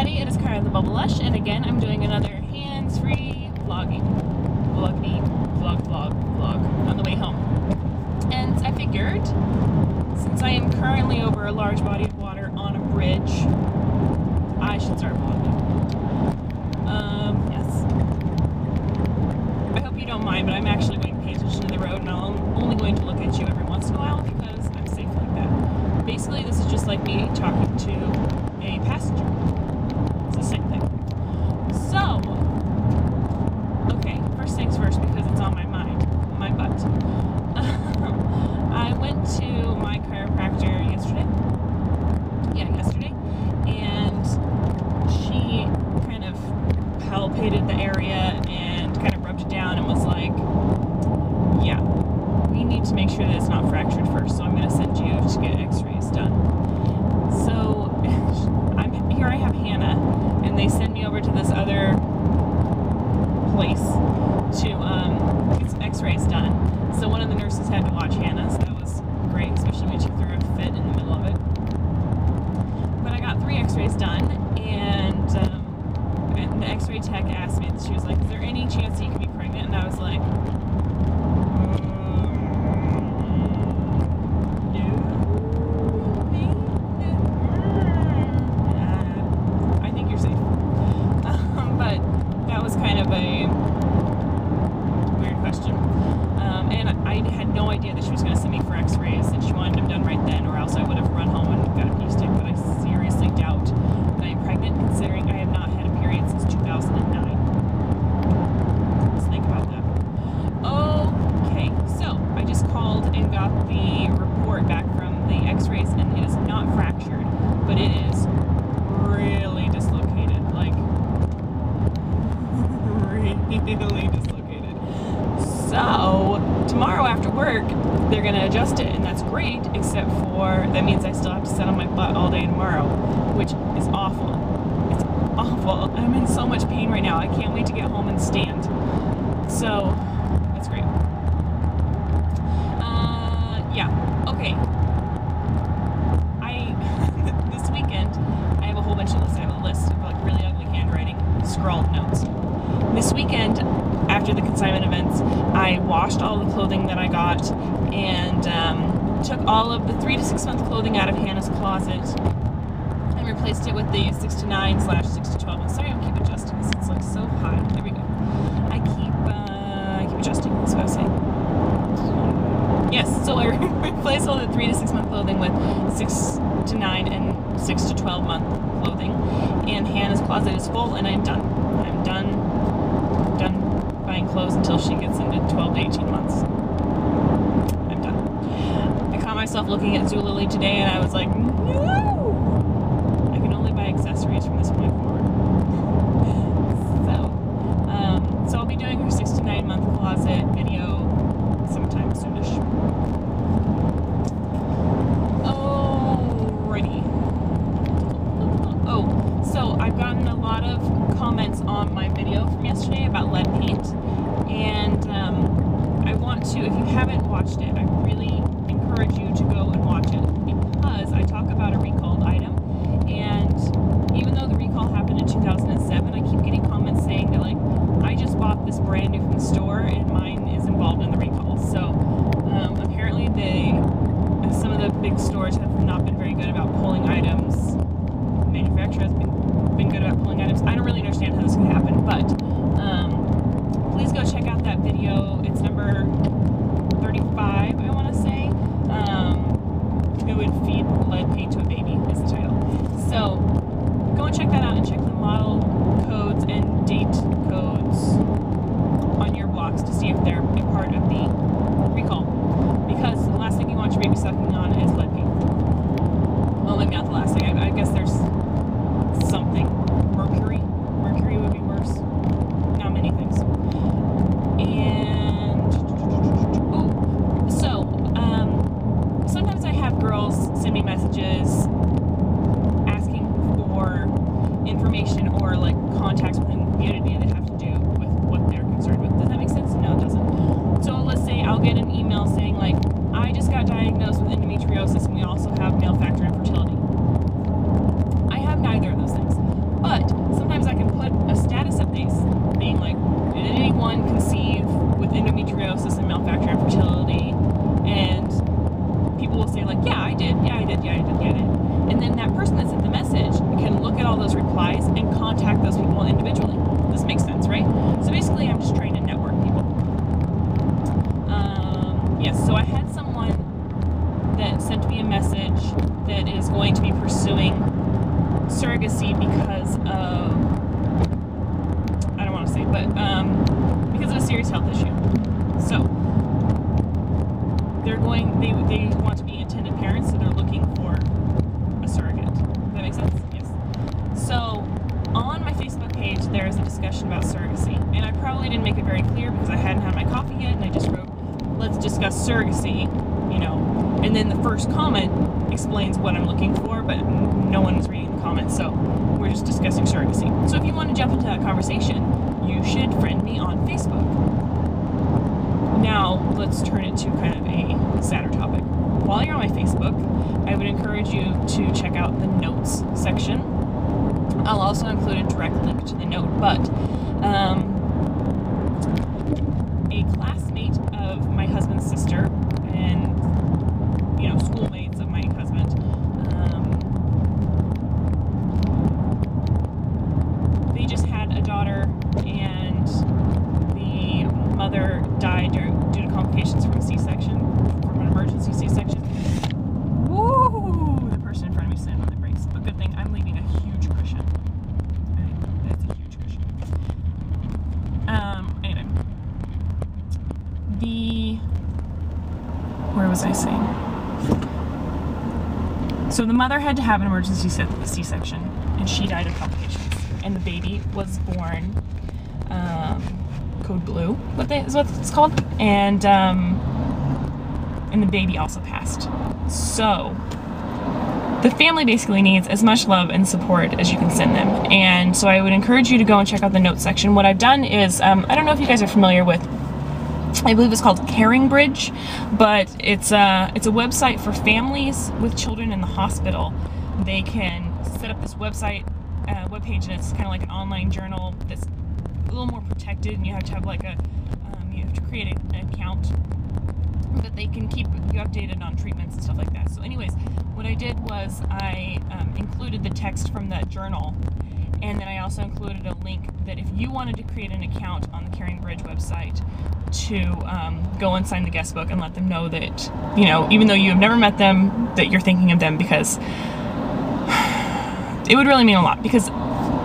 everybody, it is Kara the Bubble Lush, and again I'm doing another hands-free vlog on the way home. And I figured, since I am currently over a large body of water on a bridge, I should start vlogging. Yes. I hope you don't mind, but I'm actually going to pay attention to the road, and I'm only going to look at you every once in a while because I'm safe like that. Basically, this is just like me talking to a passenger. It's the same thing. So, okay, first things first, because it's on my mind, my butt. I went to my chiropractor yesterday. Yeah, yesterday. And she kind of palpated the area and kind of rubbed it down and was like, yeah, we need to make sure that it's not fractured first, so I'm going to send you to get x-rays done. So, here I have Hannah, and they send me over to this other place to get some x-rays done. So one of the nurses had to watch Hannah, so that was great, especially when she threw a fit in the middle of it. But I got 3 x-rays done, and the x-ray tech asked me, she was like, is there any chance that you could be pregnant? And I was like, kind of a weird question. And I had no idea that she was going to send me for x-rays, and she wanted them done right then, or else I would have run home and got a pee stick. But I seriously doubt that I am pregnant, considering I have not had a period since 2009. Let's think about that. Okay, so I just called and got the report back from the x-rays, and it is not fractured, but it is really dislocated. Like, really dislocated. So tomorrow after work they're gonna adjust it, and that's great, except for that means I still have to sit on my butt all day tomorrow, which is awful. It's awful. I'm in so much pain right now. I can't wait to get home and stand. So that's great. Yeah, okay. This weekend I have a whole bunch of lists. I have a list of like really ugly handwriting, scrawled notes. This weekend, after the consignment events, I washed all the clothing that I got and took all of the 3 to 6 month clothing out of Hannah's closet and replaced it with the 6 to 9/6 to 12. I'm sorry, I keep adjusting this. It's like so high. There we go. I keep adjusting. That's what I was saying. Yes, so I replaced all the 3 to 6 month clothing with 6 to 9 and 6 to 12 month clothing, and Hannah's closet is full, and I'm done. I'm done buying clothes until she gets into 12 to 18 months. I'm done. I caught myself looking at Zulily today, and I was like, no! I can only buy accessories from this point forward. So I'll be doing her 6 to 9 month closet video sometime soonish. Alrighty. Oh, so I've gotten a lot of comments on my video from yesterday about lead paint, and I want to, if you haven't watched it, I really encourage you to go and watch it, because I talk about a recalled item, and even though the recall happened in 2007, I keep getting comments saying that, like, I just bought this brand new from the store and mine is involved in the recall. So apparently some of the big stores have not been very good about pulling items. The manufacturer has been good about pulling items. I don't really understand how this can happen, but please go check out that video. It's number 35, I want to say. Who would feed lead paint to a baby is the title. So go and check that out, and check the model codes and date codes on your blocks to see if they're a part of the recall. Because the last thing you want your baby sucking on is lead paint. Well, maybe not the last thing. I guess there's something. Mercury. Mercury would be worse. Not many things. And sometimes I have girls send me messages asking for information or like contacts within the community that have to do with what they're concerned with. Does that make sense? No, it doesn't. So let's say I'll get an email saying like, I just got diagnosed with endometriosis and we also have male factor infertility. I have neither of those things. But surrogacy because of, I don't want to say, but because of a serious health issue. So they want to be intended parents, so they're looking for a surrogate. Does that make sense? Yes. So on my Facebook page, there is a discussion about surrogacy, and I probably didn't make it very clear because I hadn't had my coffee yet, and I just wrote, let's discuss surrogacy, you know, and then the first comment explains what I'm looking for, but no one's reading the comments, so we're just discussing surrogacy. So if you want to jump into that conversation, you should friend me on Facebook. Now, let's turn it to kind of a sadder topic. While you're on my Facebook, I would encourage you to check out the notes section. I'll also include a direct link to the note, but a classmate of my husband's sister and, you know, schoolmates of my husband, they just had a daughter, and the mother died due to complications from a C-section, from an emergency C-section. Woo! The person in front of me slammed on the brakes, but good thing I'm leaving a huge cushion. That's a huge cushion. Anyway. Where was I saying? So the mother had to have an emergency C-section, and she died of complications. And the baby was born code blue, is what it's called, and the baby also passed. So the family basically needs as much love and support as you can send them, and so I would encourage you to go and check out the notes section. What I've done is, I don't know if you guys are familiar with, I believe it's called Caring Bridge, but it's a website for families with children in the hospital. They can set up this webpage, and it's kind of like an online journal that's a little more protected, and you have to have like you have to create an account, but they can keep you updated on treatments and stuff like that. So anyways, what I did was I included the text from that journal, and then I also included a link that if you wanted to create an account on the Caring Bridge website to go and sign the guest book and let them know that, you know, even though you have never met them, that you're thinking of them, because it would really mean a lot, because,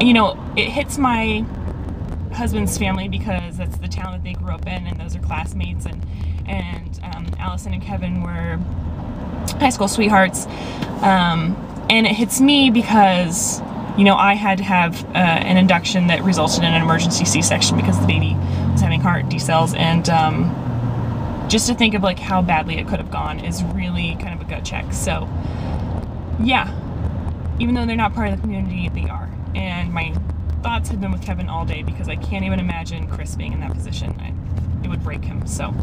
you know, it hits my husband's family because that's the town that they grew up in, and those are classmates, and Allison and Kevin were high school sweethearts, and it hits me because, you know, I had to have an induction that resulted in an emergency C-section because the baby was having heart decels, and just to think of like how badly it could have gone is really kind of a gut check. So yeah, even though they're not part of the community, they are, and my thoughts have been with Kevin all day because I can't even imagine Chris being in that position. It would break him. So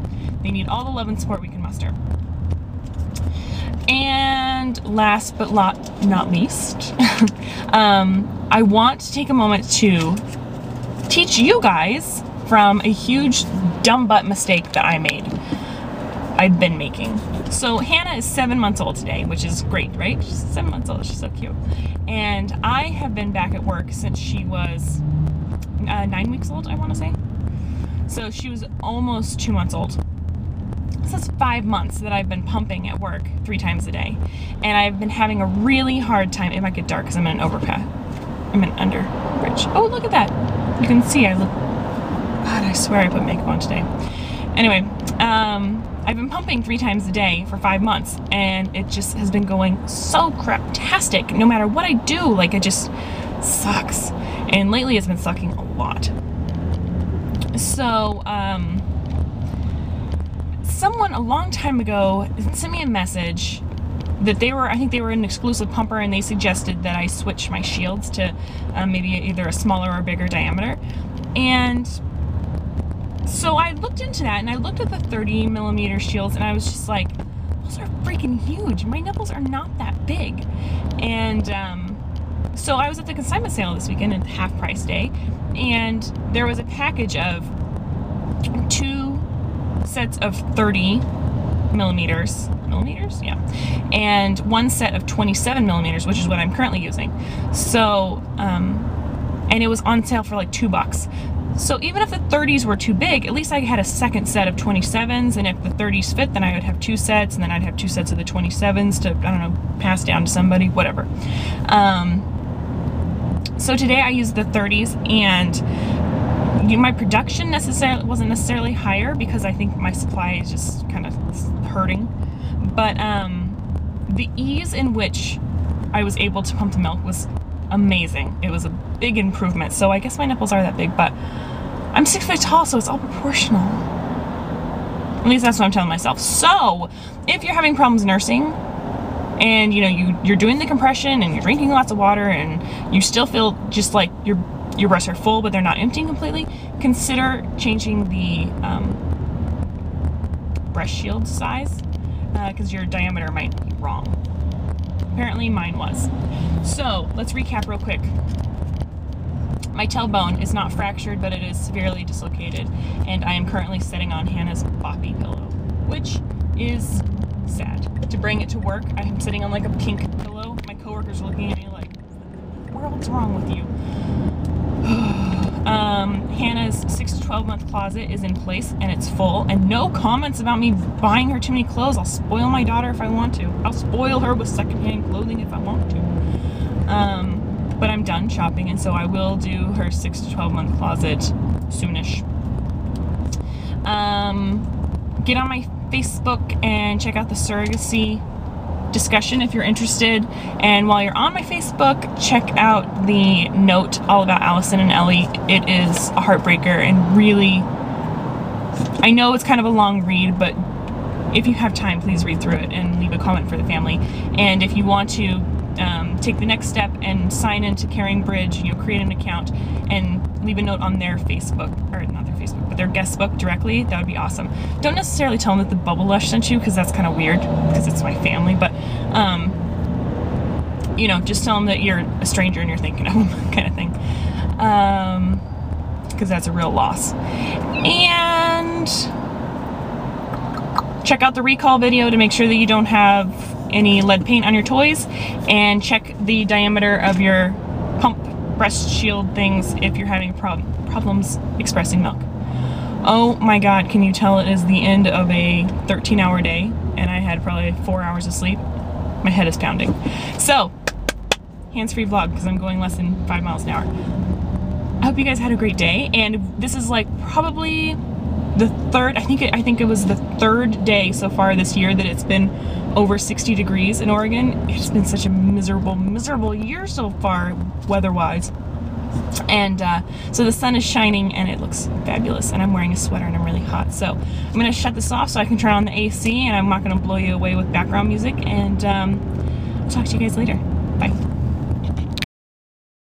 they need all the love and support we can muster. And last but not least, I want to take a moment to teach you guys from a huge dumb butt mistake that I've been making. So Hannah is 7 months old today, which is great, right? She's 7 months old, she's so cute. And I have been back at work since she was 9 weeks old, I want to say. So she was almost 2 months old. So that's 5 months that I've been pumping at work 3 times a day. And I've been having a really hard time. It might get dark because I'm in an overpass. I'm in an under bridge. Oh, look at that. You can see I look, God, I swear I put makeup on today. Anyway, I've been pumping 3 times a day for 5 months, and it just has been going so craptastic. No matter what I do, like, it just sucks. And lately it's been sucking a lot. So, someone a long time ago sent me a message that I think they were an exclusive pumper, and they suggested that I switch my shields to maybe either a smaller or bigger diameter. And so I looked into that, and I looked at the 30 millimeter shields, and I was just like, those are freaking huge. My nipples are not that big. And so I was at the consignment sale this weekend at half price day, and there was a package of 2 sets of 30 millimeters, yeah, and 1 set of 27 millimeters, which is what I'm currently using. So, and it was on sale for like $2. So even if the 30s were too big, at least I had a second set of 27s, and if the 30s fit, then I would have 2 sets, and then I'd have 2 sets of the 27s to, I don't know, pass down to somebody, whatever. So today I used the 30s, and my production wasn't necessarily higher because I think my supply is just kind of hurting. But the ease in which I was able to pump the milk was amazing. It was a big improvement. So I guess my nipples are that big, but I'm 6 foot tall, so it's all proportional. At least that's what I'm telling myself. So if you're having problems nursing, and you're doing the compression and you're drinking lots of water and you still feel just like your breasts are full but they're not emptying completely, consider changing the breast shield size, because your diameter might be wrong. Apparently mine was. So let's recap real quick. My tailbone is not fractured, but it is severely dislocated, and I am currently sitting on Hannah's boppy pillow, which is sad. To bring it to work, I'm sitting on like a pink pillow. My coworkers are looking at me like, what's wrong with you? Hannah's 6 to 12 month closet is in place and it's full, and no comments about me buying her too many clothes. I'll spoil my daughter if I want to. I'll spoil her with secondhand clothing if I want to. But I'm done shopping, and so I will do her 6 to 12 month closet soonish. Get on my Facebook and check out the surrogacy discussion if you're interested. And while you're on my Facebook, check out the note all about Allison and Ellie. It is a heartbreaker, and really, I know it's kind of a long read, but if you have time, please read through it and leave a comment for the family. And if you want to take the next step and sign into Caring Bridge, create an account and leave a note on their Facebook, or not their Facebook, but their guest book directly, that would be awesome. Don't necessarily tell them that theBubblelush sent you, because that's kind of weird, because it's my family, but just tell them that you're a stranger and you're thinking of them, kind of thing, because that's a real loss. And check out the recall video to make sure that you don't have any lead paint on your toys, and check the diameter of your pump breast shield things if you're having problems expressing milk. Oh my god, can you tell it is the end of a 13-hour day and I had probably 4 hours of sleep? My head is pounding. So, hands-free vlog because I'm going less than 5 miles an hour. I hope you guys had a great day, and this is like probably the third, I think it was the third day so far this year that it's been over 60 degrees in Oregon. It's been such a miserable year so far, weather-wise. And so the sun is shining and it looks fabulous, and I'm wearing a sweater and I'm really hot. So I'm gonna shut this off so I can turn on the AC, and I'm not gonna blow you away with background music, and I'll talk to you guys later. Bye.